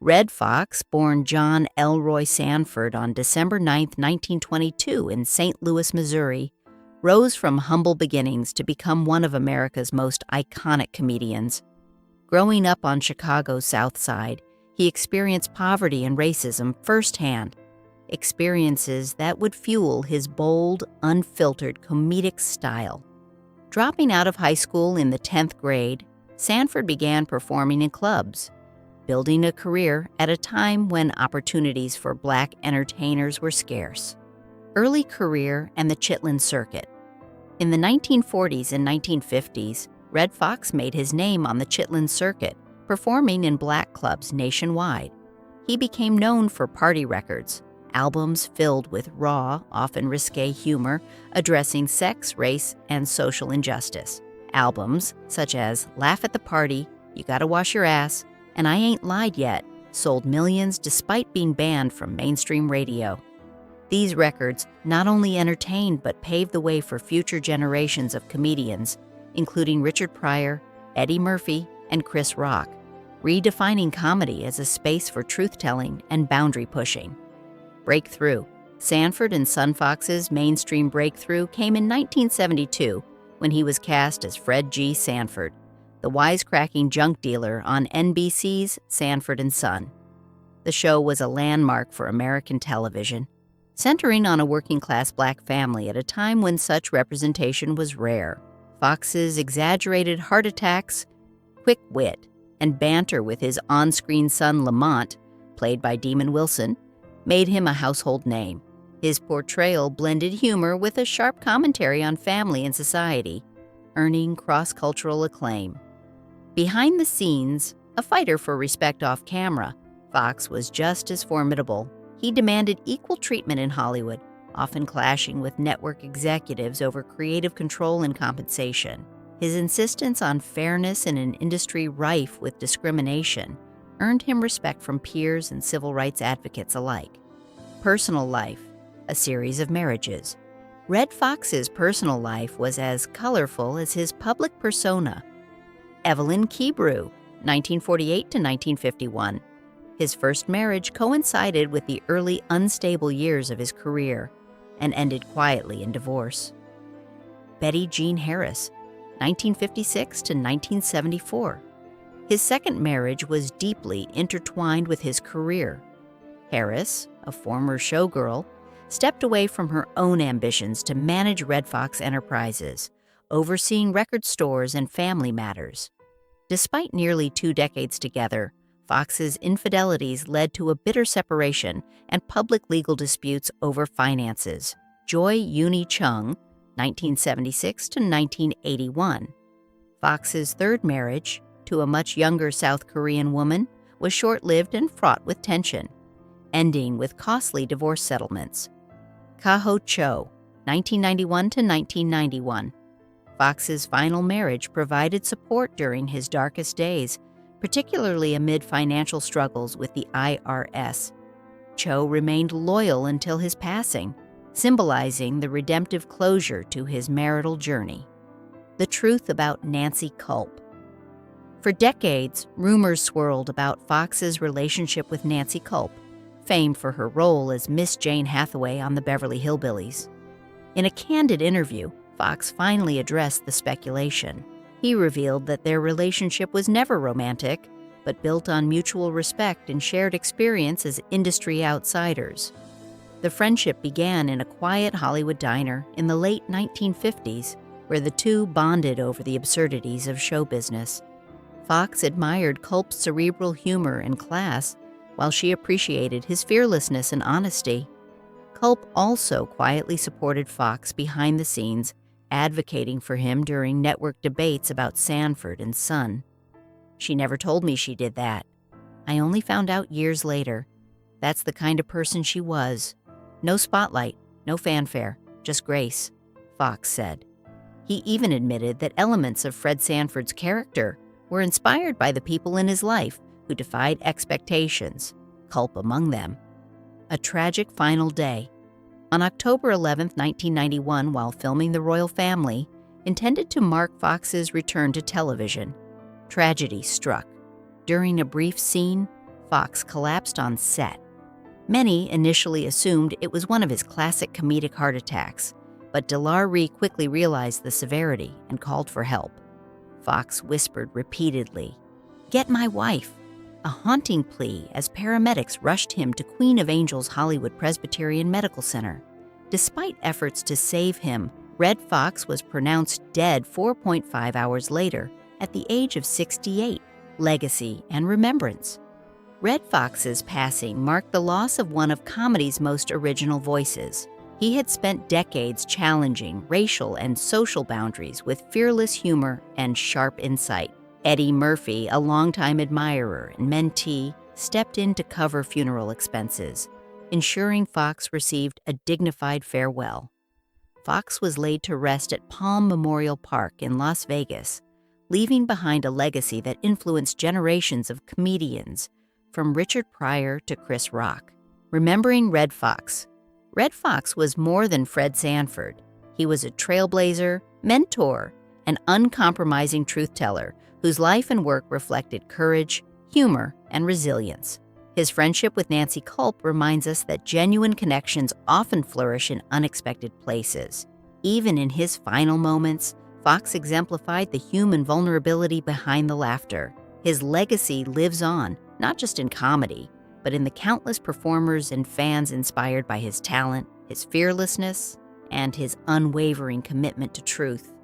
Red Fox, born John Elroy Sanford on December 9, 1922 in St. Louis, Missouri, rose from humble beginnings to become one of America's most iconic comedians. Growing up on Chicago's South Side, he experienced poverty and racism firsthand, experiences that would fuel his bold, unfiltered comedic style. Dropping out of high school in the 10th grade, Sanford began performing in clubs, building a career at a time when opportunities for Black entertainers were scarce. Early career and the Chitlin Circuit. In the 1940s and 1950s, Red Fox made his name on the Chitlin Circuit, performing in Black clubs nationwide. He became known for party records, albums filled with raw, often risque humor addressing sex, race, and social injustice. Albums such as Laugh at the Party, You Gotta Wash Your Ass, and I Ain't Lied Yet sold millions despite being banned from mainstream radio. These records not only entertained but paved the way for future generations of comedians, including Richard Pryor, Eddie Murphy, and Chris Rock, redefining comedy as a space for truth-telling and boundary pushing. Breakthrough. Sanford and Son Fox's mainstream breakthrough came in 1972 when he was cast as Fred G. Sanford, the wisecracking junk dealer on NBC's Sanford and Son. The show was a landmark for American television, centering on a working-class Black family at a time when such representation was rare. Fox's exaggerated heart attacks, quick wit, and banter with his on-screen son Lamont, played by Demon Wilson, made him a household name. His portrayal blended humor with a sharp commentary on family and society, earning cross-cultural acclaim. Behind the scenes, a fighter for respect off camera, Foxx was just as formidable. He demanded equal treatment in Hollywood, often clashing with network executives over creative control and compensation. His insistence on fairness in an industry rife with discrimination earned him respect from peers and civil rights advocates alike. Personal life, a series of marriages. Red Fox's personal life was as colorful as his public persona. Evelyn Kebrew, 1948 to 1951. His first marriage coincided with the early unstable years of his career and ended quietly in divorce. Betty Jean Harris, 1956 to 1974. His second marriage was deeply intertwined with his career. Harris, a former showgirl, stepped away from her own ambitions to manage Red Fox Enterprises, overseeing record stores and family matters. Despite nearly 2 decades together, Fox's infidelities led to a bitter separation and public legal disputes over finances. Joy Uni Chung, 1976 to 1981. Fox's third marriage, to a much younger South Korean woman, was short-lived and fraught with tension, ending with costly divorce settlements. Kaho Cho, 1991 to 1991. Fox's final marriage provided support during his darkest days, particularly amid financial struggles with the IRS. Cho remained loyal until his passing, symbolizing the redemptive closure to his marital journey. The truth about Nancy Kulp. For decades, rumors swirled about Fox's relationship with Nancy Kulp, famed for her role as Miss Jane Hathaway on the Beverly Hillbillies. In a candid interview, Foxx finally addressed the speculation. He revealed that their relationship was never romantic, but built on mutual respect and shared experience as industry outsiders. The friendship began in a quiet Hollywood diner in the late 1950s, where the two bonded over the absurdities of show business. Foxx admired Culp's cerebral humor and class, while she appreciated his fearlessness and honesty. Culp also quietly supported Foxx behind the scenes, advocating for him during network debates about Sanford and Son. She never told me she did that. I only found out years later. That's the kind of person she was. No spotlight, no fanfare, just grace, Foxx said. He even admitted that elements of Fred Sanford's character were inspired by the people in his life who defied expectations, Culp among them. A tragic final day. On October 11, 1991, while filming The Royal Family, intended to mark Fox's return to television, tragedy struck. During a brief scene, Foxx collapsed on set. Many initially assumed it was one of his classic comedic heart attacks, but DeLaury quickly realized the severity and called for help. Foxx whispered repeatedly, "Get my wife," a haunting plea as paramedics rushed him to Queen of Angels Hollywood Presbyterian Medical Center. Despite efforts to save him, Red Fox was pronounced dead 4.5 hours later at the age of 68. Legacy and remembrance. Red Fox's passing marked the loss of one of comedy's most original voices. He had spent decades challenging racial and social boundaries with fearless humor and sharp insight. Eddie Murphy, a longtime admirer and mentee, stepped in to cover funeral expenses, ensuring Foxx received a dignified farewell. Foxx was laid to rest at Palm Memorial Park in Las Vegas, leaving behind a legacy that influenced generations of comedians, from Richard Pryor to Chris Rock. Remembering Red Foxx. Red Foxx was more than Fred Sanford. He was a trailblazer, mentor, and uncompromising truth-teller whose life and work reflected courage, humor, and resilience. His friendship with Nancy Kulp reminds us that genuine connections often flourish in unexpected places. Even in his final moments, Foxx exemplified the human vulnerability behind the laughter. His legacy lives on, not just in comedy, but in the countless performers and fans inspired by his talent, his fearlessness, and his unwavering commitment to truth.